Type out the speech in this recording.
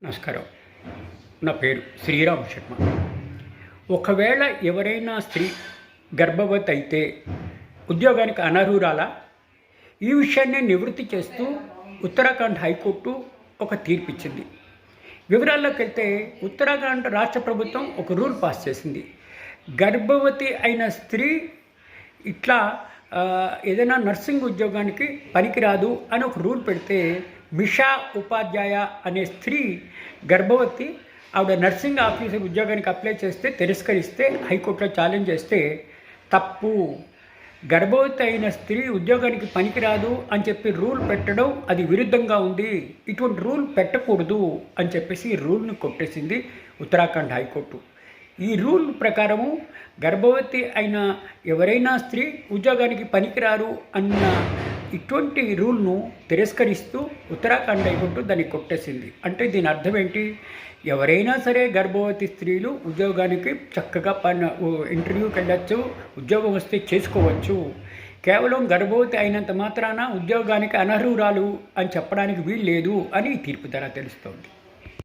నమస్కారం. నా పేరు శ్రీరామ్ శర్మ. ఒకవేళ ఎవరైనా స్త్రీ గర్భవతి అయితే ఉద్యోగానికి అనర్హురాలా? ఈ విషయాన్ని నివృత్తి చేస్తూ ఉత్తరాఖండ్ హైకోర్టు ఒక తీర్పు ఇచ్చింది. వివరాల్లోకి వెళ్తే ఉత్తరాఖండ్ రాష్ట్ర ప్రభుత్వం ఒక రూల్ పాస్ చేసింది. గర్భవతి అయిన స్త్రీ ఇట్లా ఏదైనా నర్సింగ్ ఉద్యోగానికి పనికిరాదు అని ఒక రూల్ పెడితే మిషా ఉపాధ్యాయ అనే స్త్రీ గర్భవతి, ఆవిడ నర్సింగ్ ఆఫీసర్ ఉద్యోగానికి అప్లై చేస్తే తిరస్కరిస్తే హైకోర్టులో ఛాలెంజ్ చేస్తే తప్పు, గర్భవతి అయిన స్త్రీ ఉద్యోగానికి పనికిరాదు అని చెప్పి రూల్ పెట్టడం అది విరుద్ధంగా ఉంది, ఇటువంటి రూల్ పెట్టకూడదు అని చెప్పేసి ఈ రూల్ని కొట్టేసింది ఉత్తరాఖండ్ హైకోర్టు. ఈ రూల్ ప్రకారము గర్భవతి అయిన ఎవరైనా స్త్రీ ఉద్యోగానికి పనికిరారు అన్న ఇటువంటి రూల్ను తిరస్కరిస్తూ ఉత్తరాఖండ్ హైకోర్టు దాన్ని కొట్టేసింది. అంటే దీని అర్థం ఏంటి? ఎవరైనా సరే గర్భవతి స్త్రీలు ఉద్యోగానికి చక్కగా ఇంటర్వ్యూకి వెళ్ళచ్చు, ఉద్యోగం వస్తే చేసుకోవచ్చు. కేవలం గర్భవతి అయినంత మాత్రాన ఉద్యోగానికి అనర్హురాలు అని చెప్పడానికి వీలు లేదు అని ఈ తీర్పు ద్వారా తెలుస్తోంది.